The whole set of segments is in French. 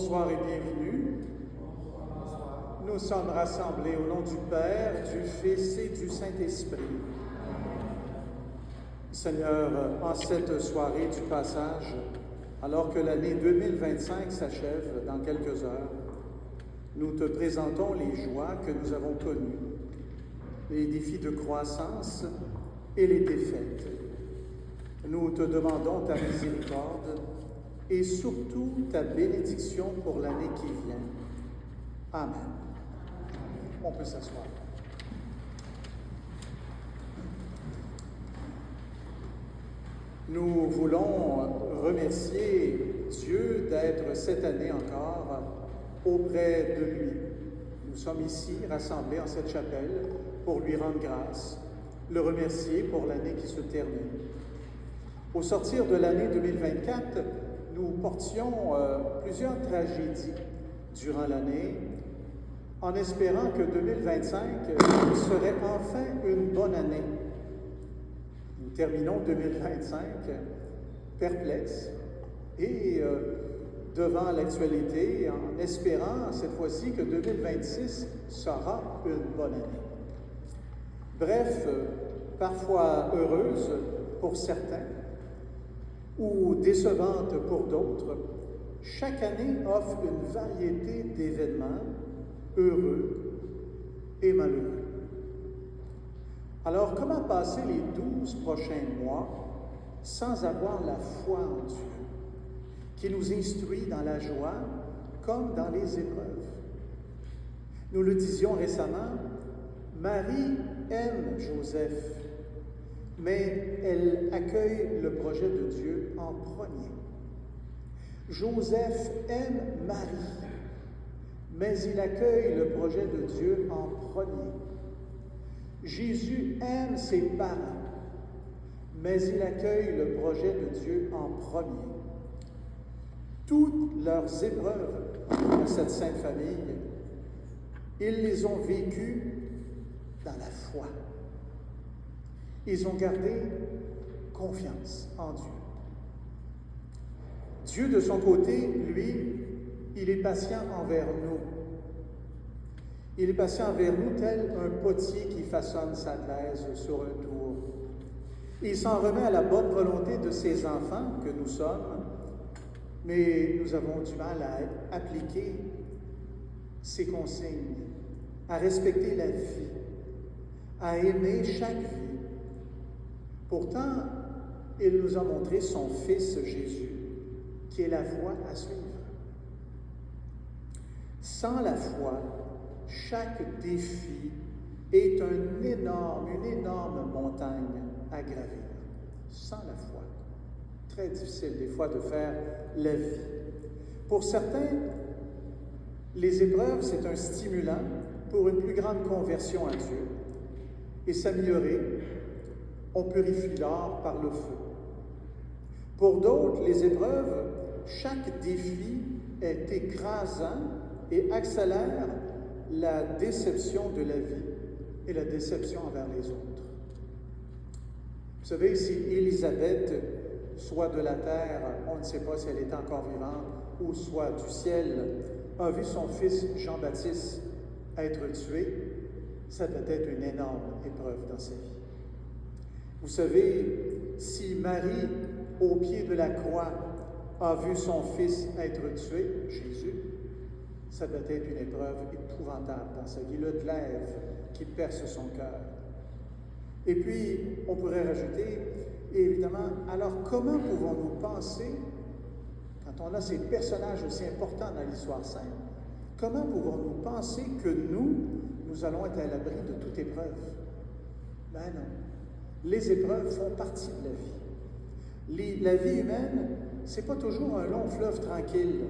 Bonsoir et bienvenue. Nous sommes rassemblés au nom du Père, du Fils et du Saint-Esprit. Seigneur, en cette soirée du passage, alors que l'année 2025 s'achève dans quelques heures, nous te présentons les joies que nous avons connues, les défis de croissance et les défaites. Nous te demandons ta miséricorde et surtout ta bénédiction pour l'année qui vient. Amen. On peut s'asseoir. Nous voulons remercier Dieu d'être cette année encore auprès de lui. Nous sommes ici rassemblés en cette chapelle pour lui rendre grâce, le remercier pour l'année qui se termine. Au sortir de l'année 2024, nous portions plusieurs tragédies durant l'année, en espérant que 2025 serait enfin une bonne année. Nous terminons 2025 perplexes et devant l'actualité, en espérant cette fois-ci que 2026 sera une bonne année. Bref, parfois heureuse pour certains ou décevante pour d'autres, chaque année offre une variété d'événements heureux et malheureux. Alors, comment passer les 12 prochains mois sans avoir la foi en Dieu, qui nous instruit dans la joie comme dans les épreuves? Nous le disions récemment, Marie aime Joseph, mais elle accueille le projet de Dieu en premier. Joseph aime Marie, mais il accueille le projet de Dieu en premier. Jésus aime ses parents, mais il accueille le projet de Dieu en premier. Toutes leurs épreuves dans cette sainte famille, ils les ont vécues dans la foi. Ils ont gardé confiance en Dieu. Dieu, de son côté, lui, il est patient envers nous. Il est patient envers nous tel un potier qui façonne sa glaise sur un tour. Il s'en remet à la bonne volonté de ses enfants que nous sommes, mais nous avons du mal à appliquer ses consignes, à respecter la vie, à aimer chaque vie. Pourtant, il nous a montré son Fils Jésus, qui est la voie à suivre. Sans la foi, chaque défi est une énorme montagne à gravir. Sans la foi. Très difficile des fois de faire la vie. Pour certains, les épreuves, c'est un stimulant pour une plus grande conversion à Dieu et s'améliorer. On purifie l'or par le feu. Pour d'autres, les épreuves, chaque défi est écrasant et accélère la déception de la vie et la déception envers les autres. Vous savez, si Élisabeth, soit de la terre, on ne sait pas si elle est encore vivante, ou soit du ciel, a vu son fils Jean-Baptiste être tué, ça doit être une énorme épreuve dans sa vie. Vous savez, si Marie, au pied de la croix, a vu son fils être tué, Jésus, ça doit être une épreuve épouvantable dans sa vie, le glaive qui perce son cœur. Et puis, on pourrait rajouter, évidemment, alors comment pouvons-nous penser, quand on a ces personnages aussi importants dans l'histoire sainte, comment pouvons-nous penser que nous allons être à l'abri de toute épreuve? Ben non. Les épreuves font partie de la vie. La vie humaine, c'est pas toujours un long fleuve tranquille.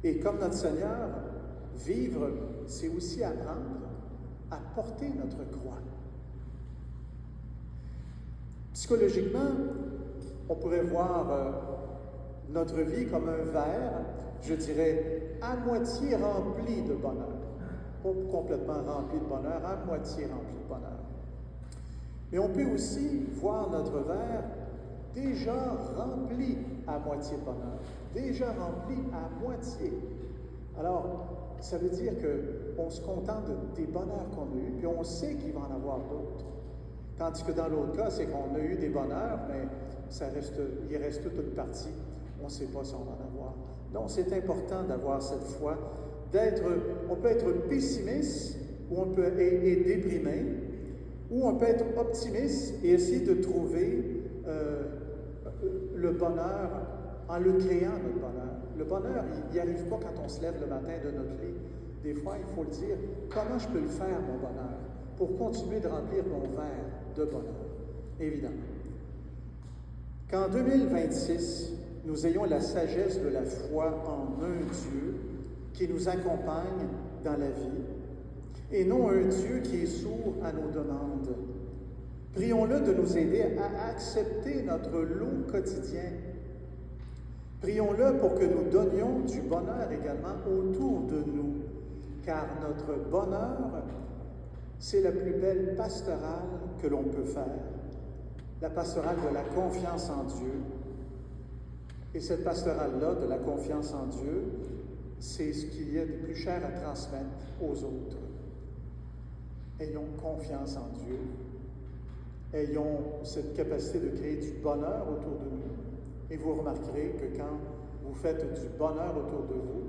Et comme notre Seigneur, vivre, c'est aussi apprendre à porter notre croix. Psychologiquement, on pourrait voir notre vie comme un verre, je dirais, à moitié rempli de bonheur. Pas complètement rempli de bonheur, à moitié rempli de bonheur. Mais on peut aussi voir notre verre déjà rempli à moitié de bonheur, déjà rempli à moitié. Alors, ça veut dire qu'on se contente des bonheurs qu'on a eus, puis on sait qu'il va en avoir d'autres. Tandis que dans l'autre cas, c'est qu'on a eu des bonheurs, mais il reste toute une partie. On ne sait pas si on va en avoir. Donc, c'est important d'avoir cette foi, on peut être pessimiste, ou on peut être déprimé, ou on peut être optimiste et essayer de trouver le bonheur en le créant, notre bonheur. Le bonheur, il n'y arrive pas quand on se lève le matin de notre lit. Des fois, il faut le dire, comment je peux le faire, mon bonheur, pour continuer de remplir mon verre de bonheur, évidemment. Qu'en 2026, nous ayons la sagesse de la foi en un Dieu qui nous accompagne dans la vie, et non un Dieu qui est sourd à nos demandes. Prions-le de nous aider à accepter notre lot quotidien. Prions-le pour que nous donnions du bonheur également autour de nous, car notre bonheur, c'est la plus belle pastorale que l'on peut faire, la pastorale de la confiance en Dieu. Et cette pastorale-là, de la confiance en Dieu, c'est ce qu'il y a de plus cher à transmettre aux autres. Ayons confiance en Dieu. Ayons cette capacité de créer du bonheur autour de nous. Et vous remarquerez que quand vous faites du bonheur autour de vous,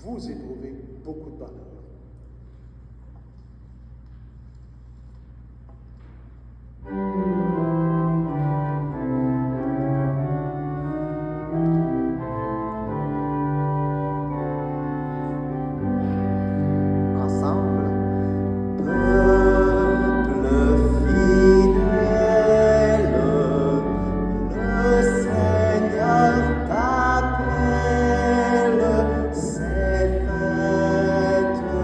vous éprouvez beaucoup de bonheur. Fête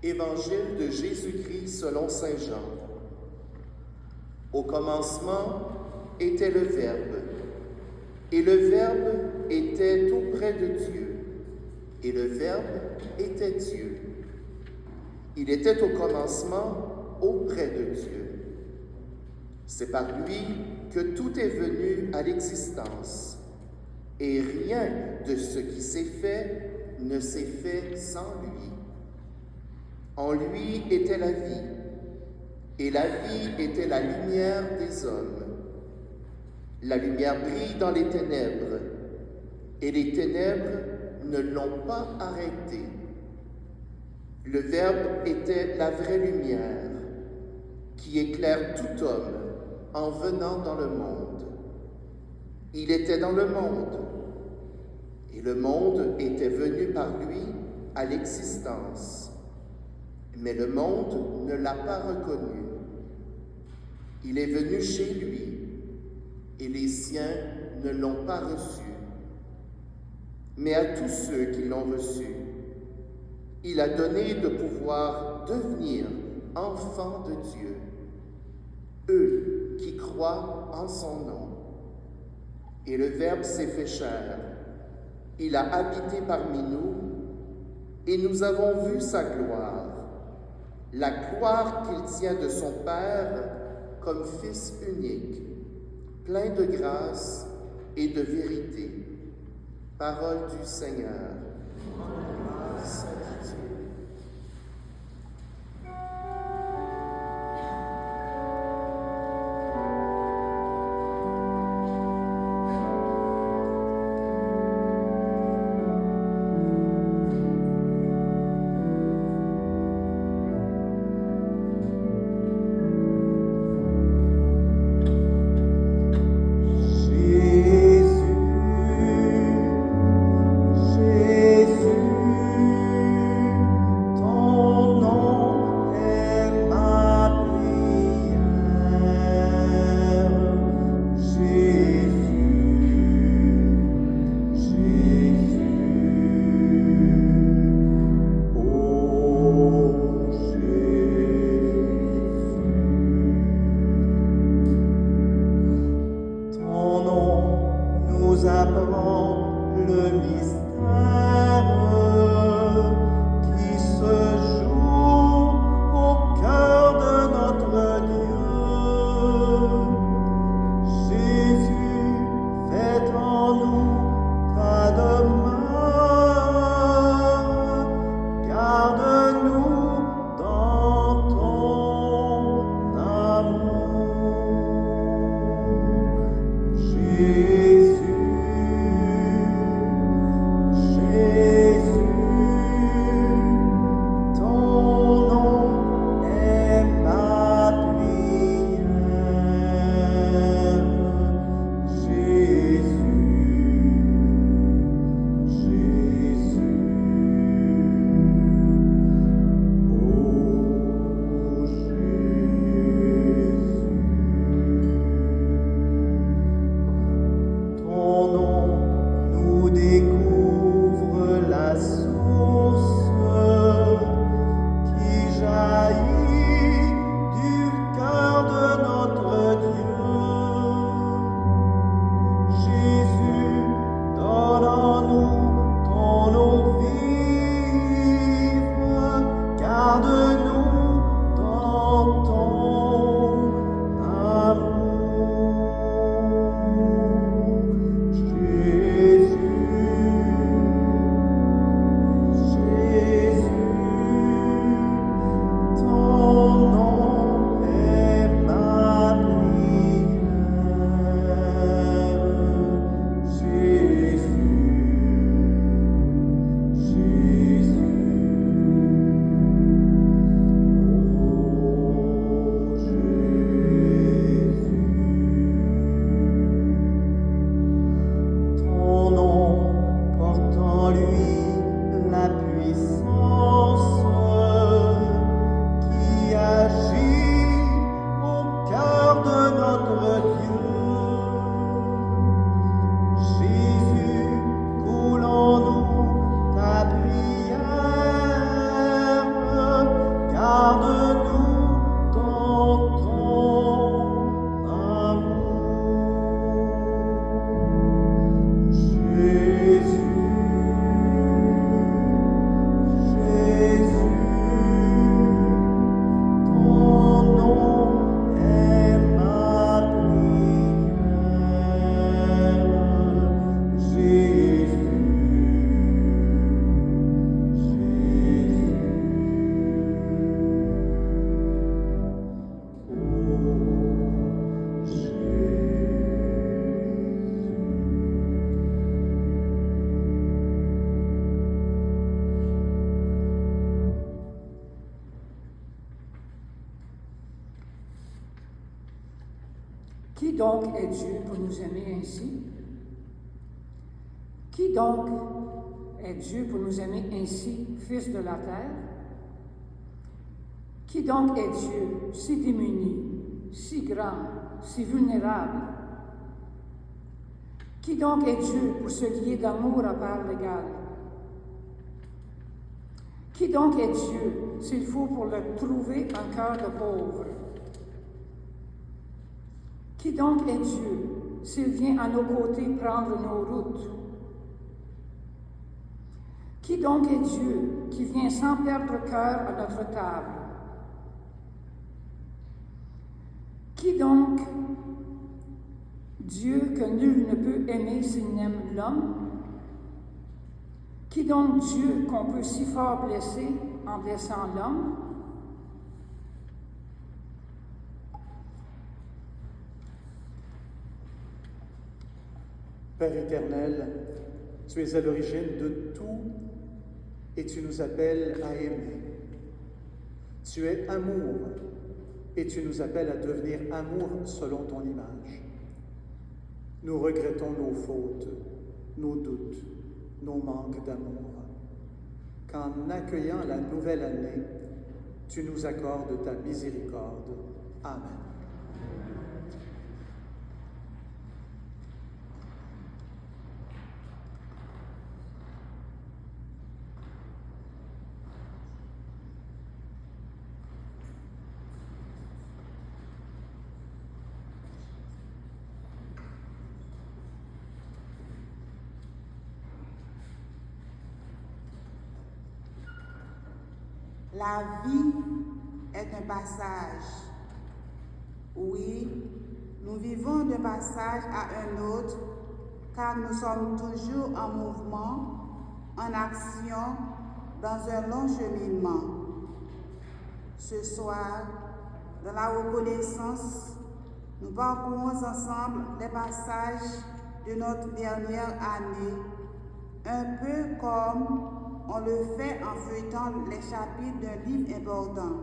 Évangile de Jésus-Christ selon saint Jean. Au commencement était le Verbe, et le Verbe était auprès de Dieu, et le Verbe était Dieu. Il était au commencement auprès de Dieu. C'est par lui que tout est venu à l'existence, et rien de ce qui s'est fait ne s'est fait sans lui. En lui était la vie, et la vie était la lumière des hommes. La lumière brille dans les ténèbres, et les ténèbres ne l'ont pas arrêté. Le Verbe était la vraie lumière, qui éclaire tout homme en venant dans le monde. Il était dans le monde, et le monde était venu par lui à l'existence. Mais le monde ne l'a pas reconnu. Il est venu chez lui, et les siens ne l'ont pas reçu. Mais à tous ceux qui l'ont reçu, il a donné de pouvoir devenir enfants de Dieu, eux qui croient en son nom. Et le Verbe s'est fait chair, il a habité parmi nous, et nous avons vu sa gloire, la gloire qu'il tient de son Père comme Fils unique, plein de grâce et de vérité. Parole du Seigneur. Grâce à Dieu. Ton donc est Dieu pour nous aimer ainsi? Qui donc est Dieu pour nous aimer ainsi, fils de la terre? Qui donc est Dieu, si démuni, si grand, si vulnérable? Qui donc est Dieu pour se lier d'amour à part égale? Qui donc est Dieu, s'il faut pour le trouver un cœur de pauvre? Qui donc est Dieu, s'il vient à nos côtés prendre nos routes? Qui donc est Dieu, qui vient sans perdre cœur à notre table? Qui donc, Dieu que nul ne peut aimer s'il n'aime l'homme? Qui donc Dieu qu'on peut si fort blesser en blessant l'homme? Père éternel, tu es à l'origine de tout et tu nous appelles à aimer. Tu es amour et tu nous appelles à devenir amour selon ton image. Nous regrettons nos fautes, nos doutes, nos manques d'amour. Qu'en accueillant la nouvelle année, tu nous accordes ta miséricorde. Amen. La vie est un passage. Oui, nous vivons d'un passage à un autre, car nous sommes toujours en mouvement, en action, dans un long cheminement. Ce soir, dans la reconnaissance, nous parcourons ensemble les passages de notre dernière année, un peu comme on le fait en feuilletant les chapitres d'un livre important.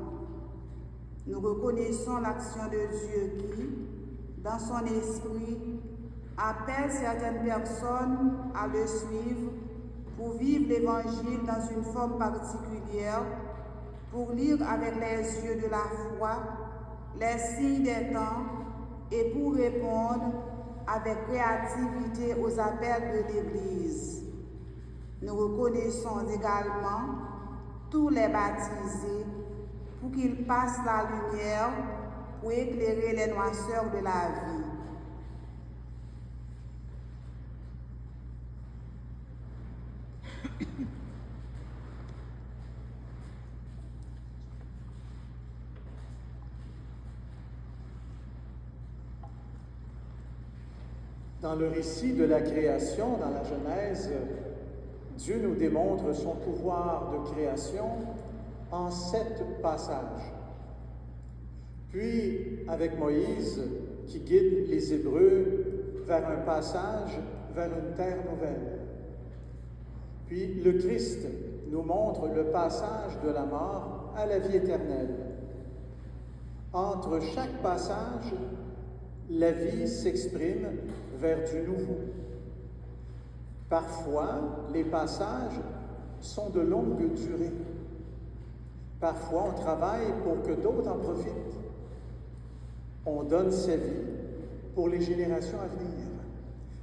Nous reconnaissons l'action de Dieu qui, dans son esprit, appelle certaines personnes à le suivre pour vivre l'Évangile dans une forme particulière, pour lire avec les yeux de la foi les signes des temps et pour répondre avec créativité aux appels de l'Église. Nous reconnaissons également tous les baptisés pour qu'ils passent la lumière pour éclairer les noirceurs de la vie. Dans le récit de la création, dans la Genèse, Dieu nous démontre son pouvoir de création en 7 passages. Puis, avec Moïse, qui guide les Hébreux vers un passage vers une terre nouvelle. Puis, le Christ nous montre le passage de la mort à la vie éternelle. Entre chaque passage, la vie s'exprime vers du nouveau. Parfois, les passages sont de longue durée. Parfois, on travaille pour que d'autres en profitent. On donne sa vie pour les générations à venir.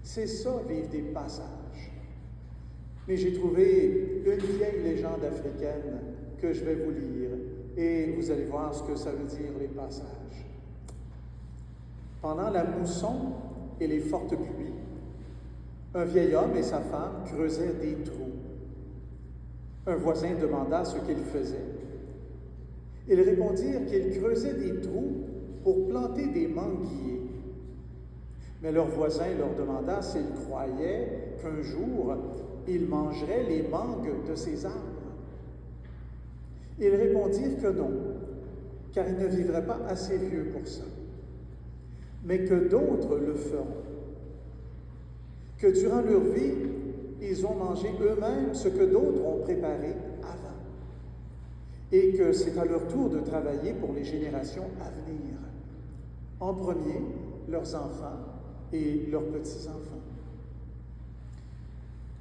C'est ça, vivre des passages. Mais j'ai trouvé une vieille légende africaine que je vais vous lire et vous allez voir ce que ça veut dire, les passages. Pendant la mousson et les fortes pluies, un vieil homme et sa femme creusaient des trous. Un voisin demanda ce qu'ils faisaient. Ils répondirent qu'ils creusaient des trous pour planter des manguiers. Mais leur voisin leur demanda s'ils croyaient qu'un jour, ils mangeraient les mangues de ces arbres. Ils répondirent que non, car ils ne vivraient pas assez vieux pour ça, mais que d'autres le feront. Que durant leur vie, ils ont mangé eux-mêmes ce que d'autres ont préparé avant, et que c'est à leur tour de travailler pour les générations à venir. En premier, leurs enfants et leurs petits-enfants.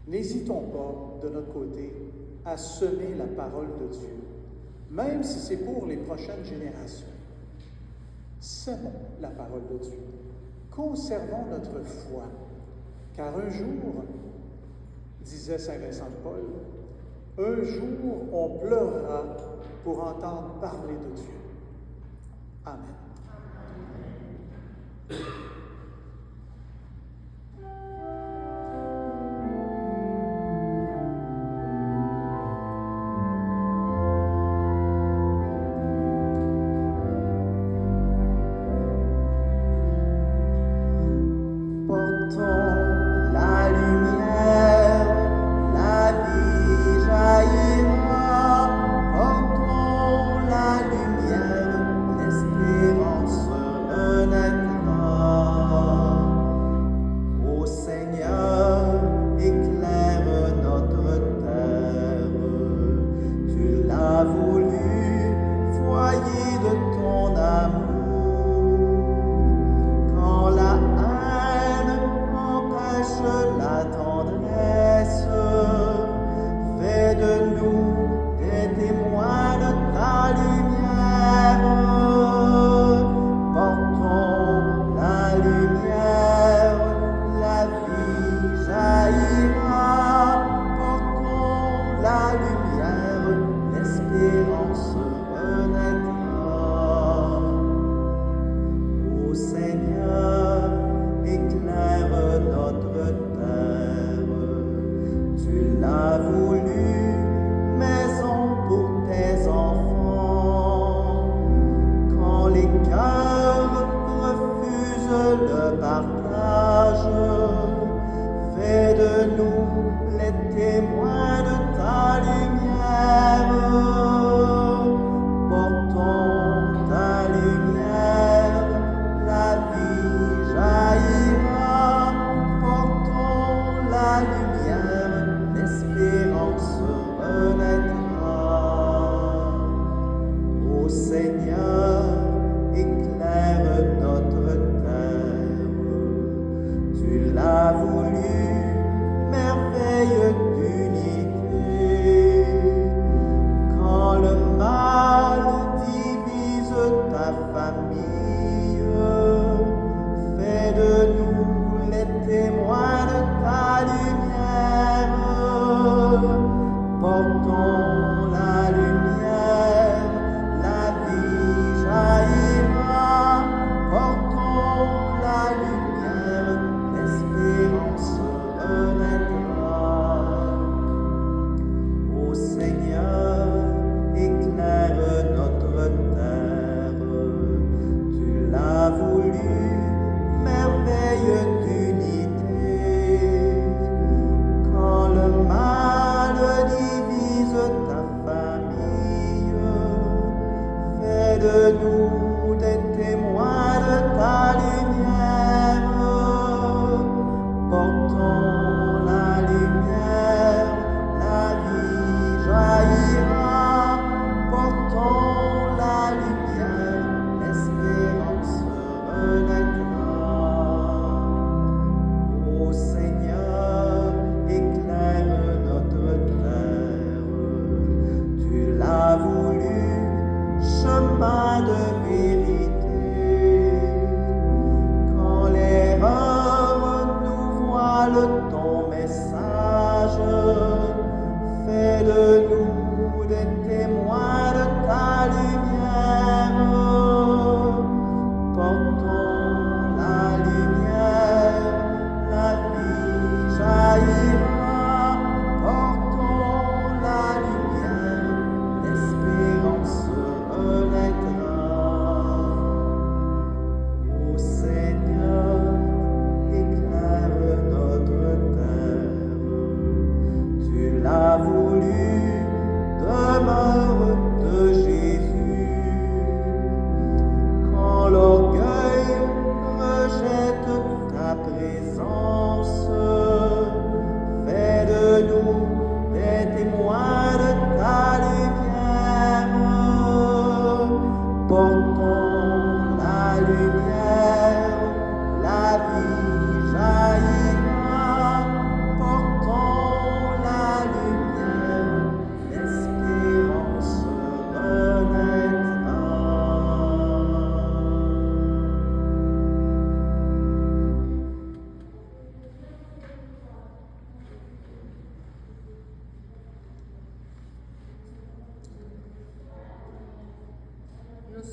N'hésitons pas, de notre côté, à semer la parole de Dieu, même si c'est pour les prochaines générations. Semons la parole de Dieu. Conservons notre foi, car un jour, disait Saint Vincent de Paul, un jour on pleurera pour entendre parler de Dieu. Amen.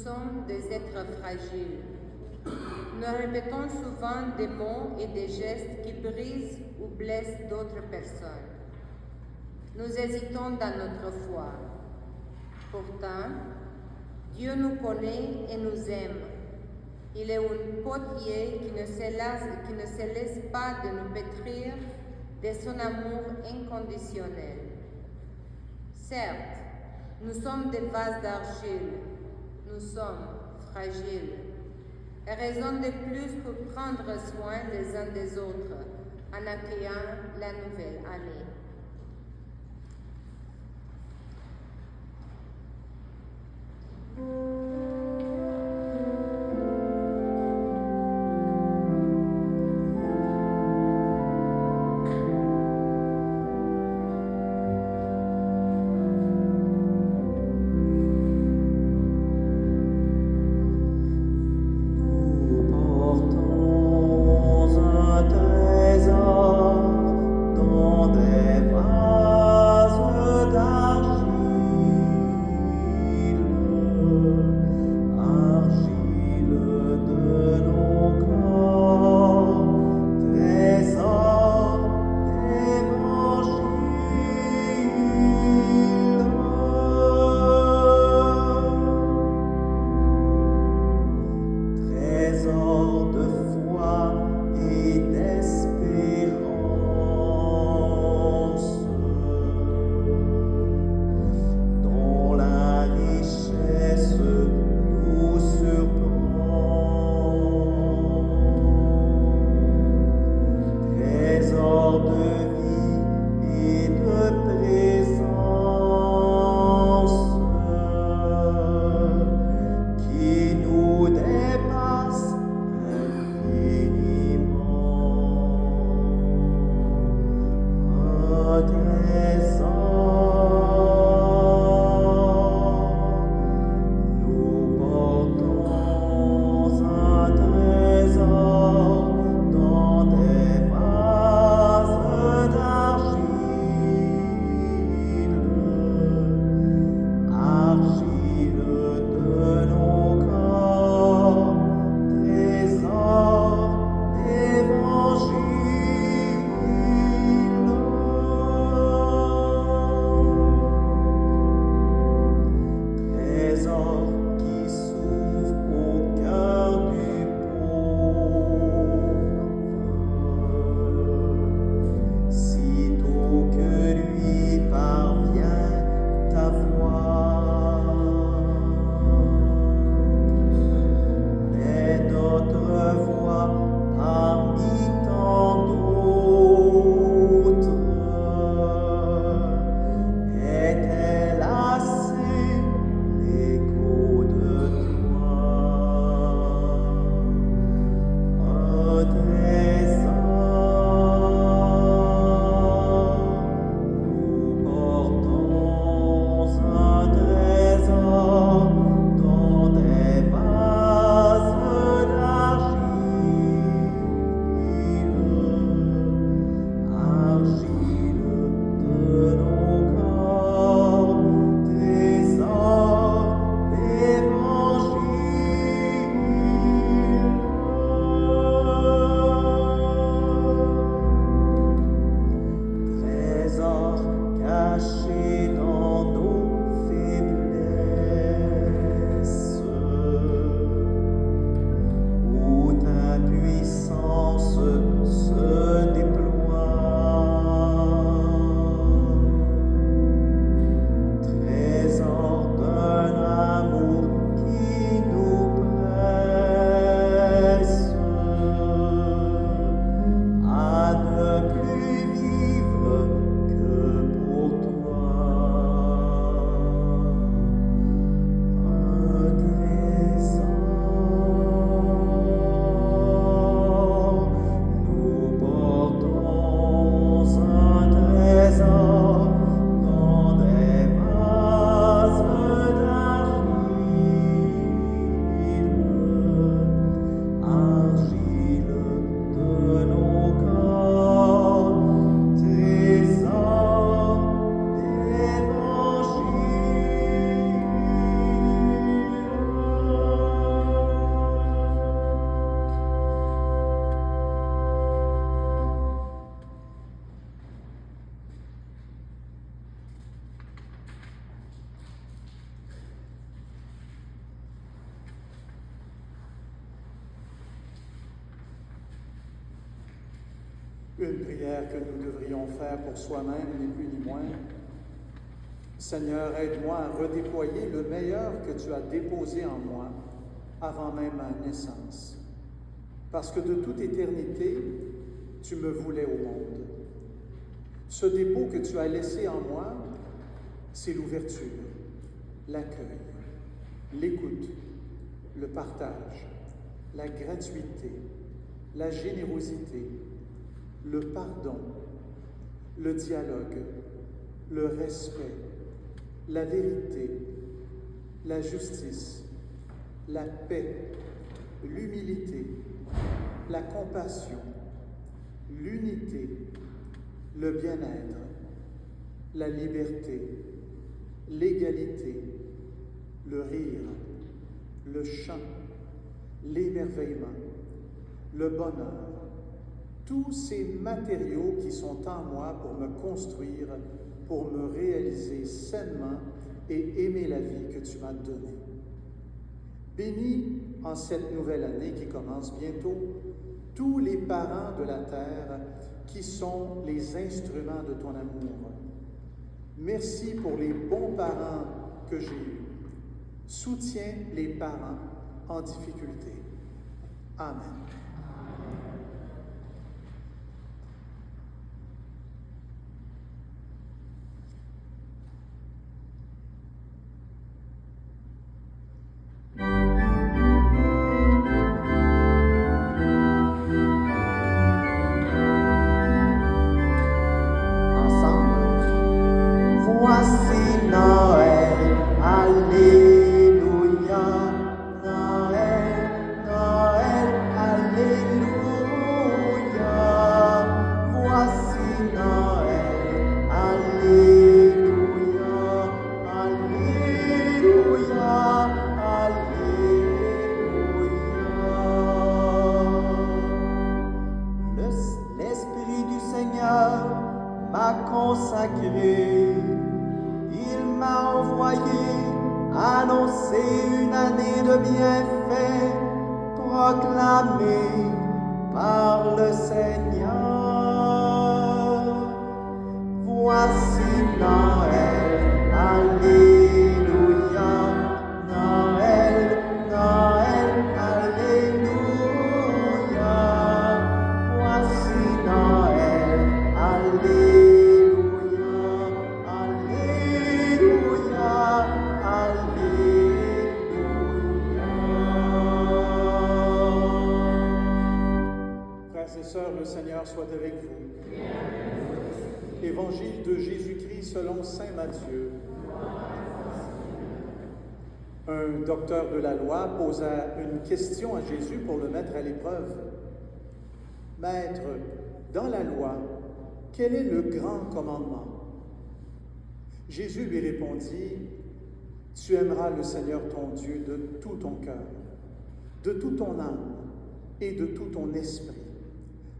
sommes des êtres fragiles. Nous répétons souvent des mots et des gestes qui brisent ou blessent d'autres personnes. Nous hésitons dans notre foi. Pourtant, Dieu nous connaît et nous aime. Il est un potier qui ne se laisse pas de nous pétrir de son amour inconditionnel. Certes, nous sommes des vases d'argile, nous sommes fragiles. Et raison de plus pour prendre soin les uns des autres en accueillant la nouvelle année. Une prière que nous devrions faire pour soi-même, ni plus ni moins. Seigneur, aide-moi à redéployer le meilleur que tu as déposé en moi avant même ma naissance. Parce que de toute éternité, tu me voulais au monde. Ce dépôt que tu as laissé en moi, c'est l'ouverture, l'accueil, l'écoute, le partage, la gratuité, la générosité, le pardon, le dialogue, le respect, la vérité, la justice, la paix, l'humilité, la compassion, l'unité, le bien-être, la liberté, l'égalité, le rire, le chant, l'émerveillement, le bonheur, tous ces matériaux qui sont en moi pour me construire, pour me réaliser sainement et aimer la vie que tu m'as donnée. Bénis en cette nouvelle année qui commence bientôt tous les parents de la terre qui sont les instruments de ton amour. Merci pour les bons parents que j'ai eus. Soutiens les parents en difficulté. Amen. Le Seigneur soit avec vous. Évangile de Jésus-Christ selon saint Matthieu. Un docteur de la loi posa une question à Jésus pour le mettre à l'épreuve. Maître, dans la loi, quel est le grand commandement? Jésus lui répondit, tu aimeras le Seigneur ton Dieu de tout ton cœur, de toute ton âme et de tout ton esprit.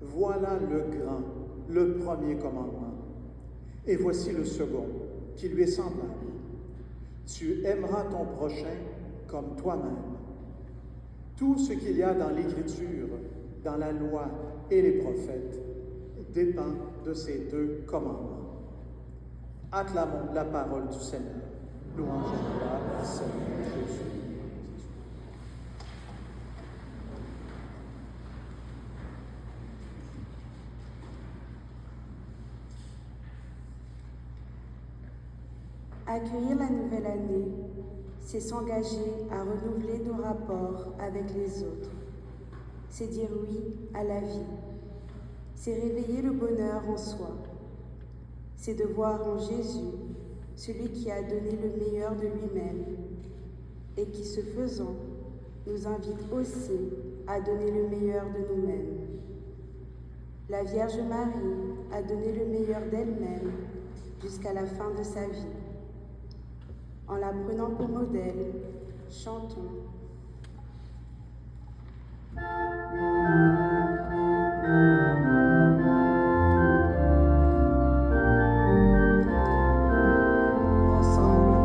Voilà le grand, le premier commandement. Et voici le second, qui lui est semblable. Tu aimeras ton prochain comme toi-même. Tout ce qu'il y a dans l'Écriture, dans la loi et les prophètes, dépend de ces deux commandements. Acclamons la parole du Seigneur. Louange et gloire au Seigneur Jésus. Accueillir la nouvelle année, c'est s'engager à renouveler nos rapports avec les autres. C'est dire oui à la vie. C'est réveiller le bonheur en soi. C'est de voir en Jésus celui qui a donné le meilleur de lui-même et qui, ce faisant, nous invite aussi à donner le meilleur de nous-mêmes. La Vierge Marie a donné le meilleur d'elle-même jusqu'à la fin de sa vie. En la prenant pour modèle, chantons. Ensemble.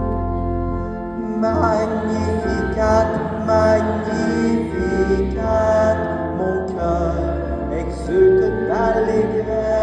Magnificat, Magnificat, mon cœur exulte d'allégresse.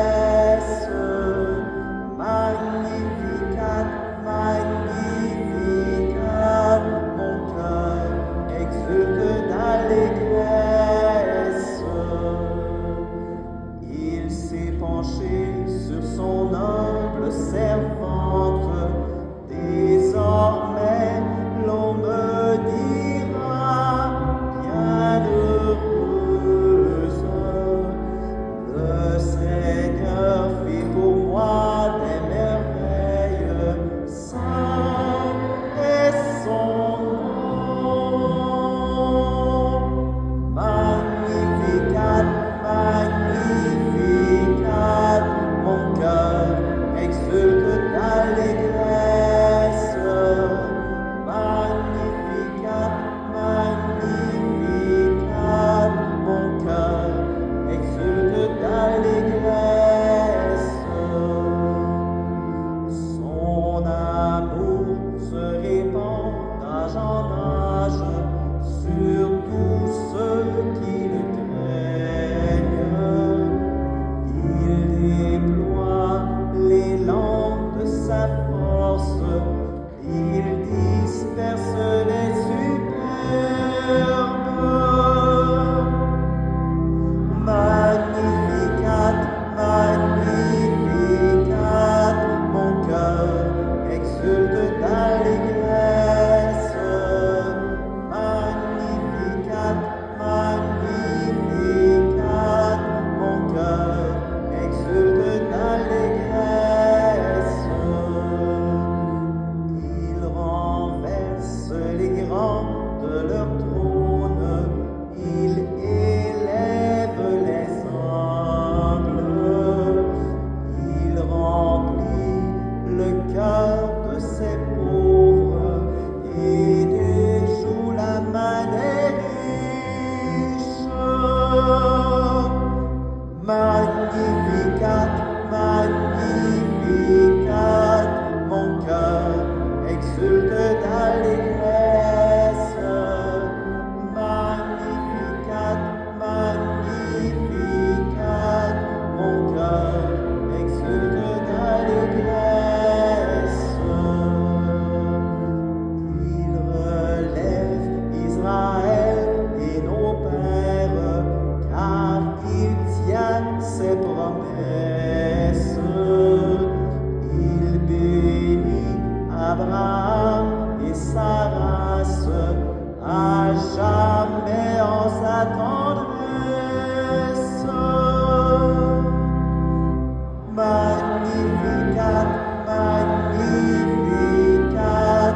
Magnificat, Magnificat,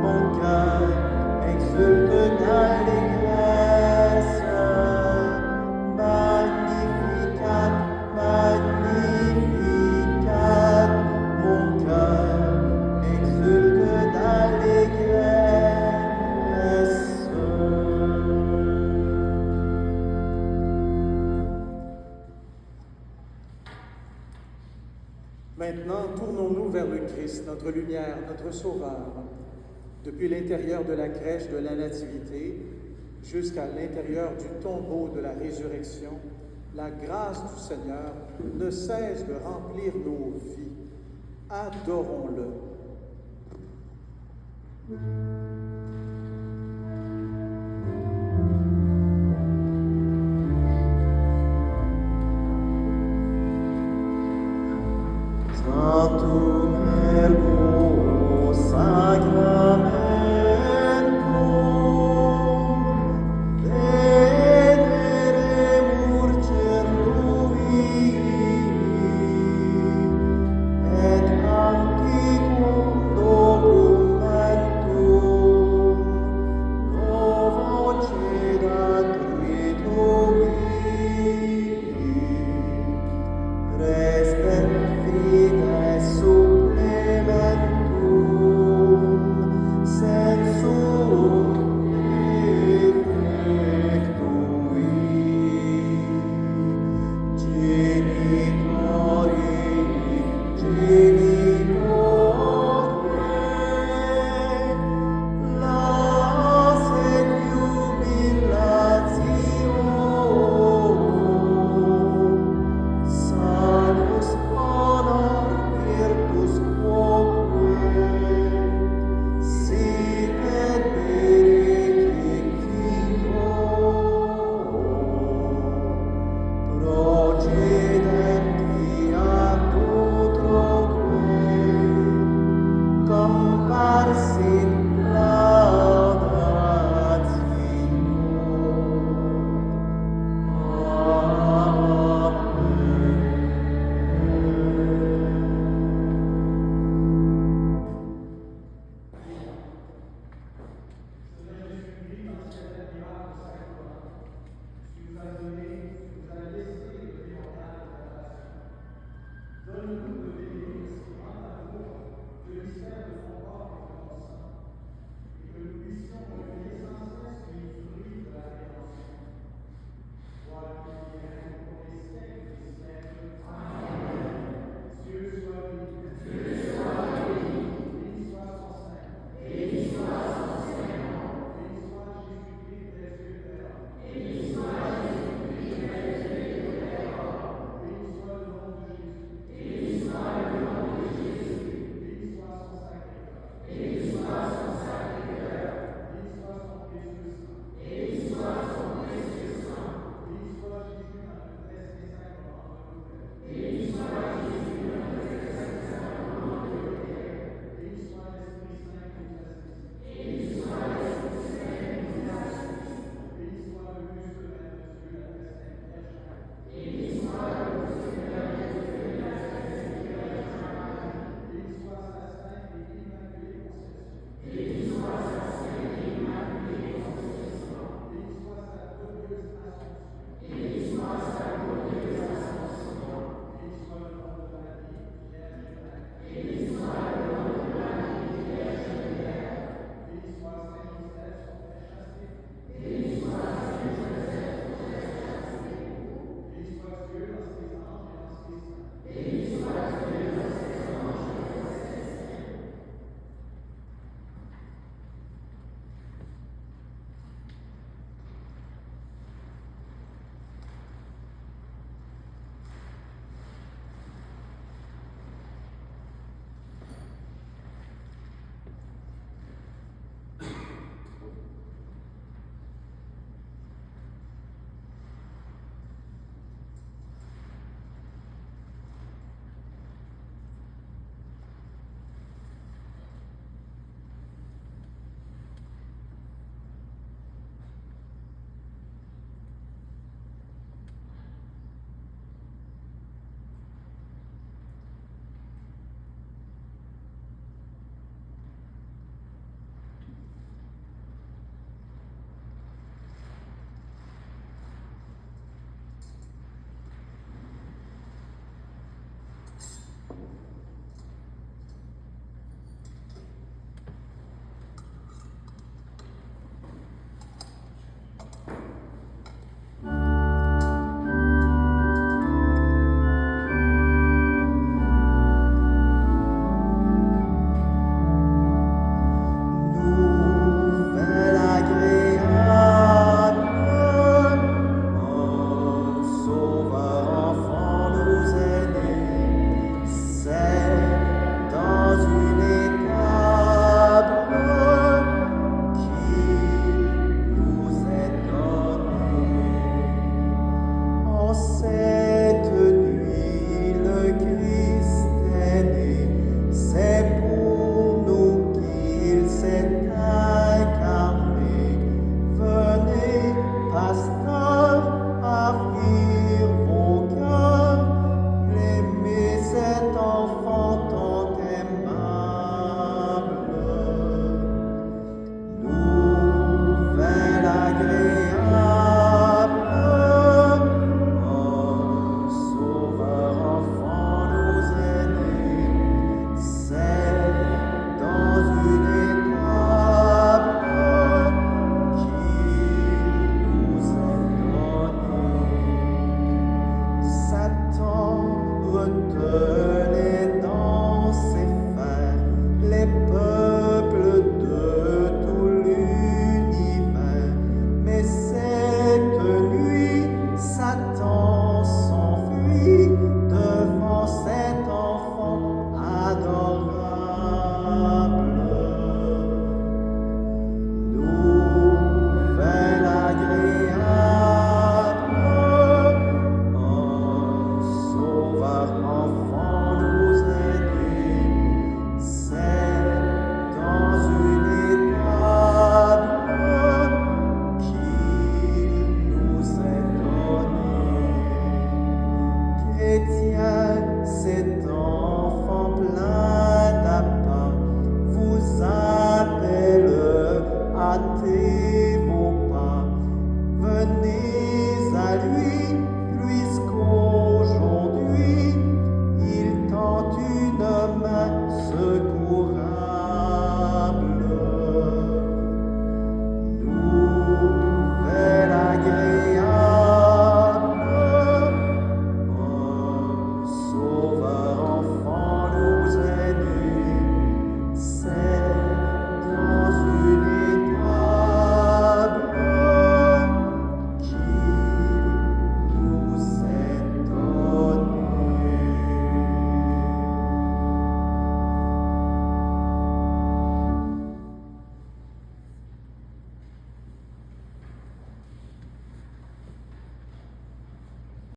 mon cœur exulte d'allégresse. Magnificat, Magnificat, mon cœur exulte d'allégresse. Maintenant, tournons-nous vers le Christ, notre lumière, notre Sauveur. Depuis l'intérieur de la crèche de la Nativité jusqu'à l'intérieur du tombeau de la résurrection, la grâce du Seigneur ne cesse de remplir nos vies. Adorons-le. Santo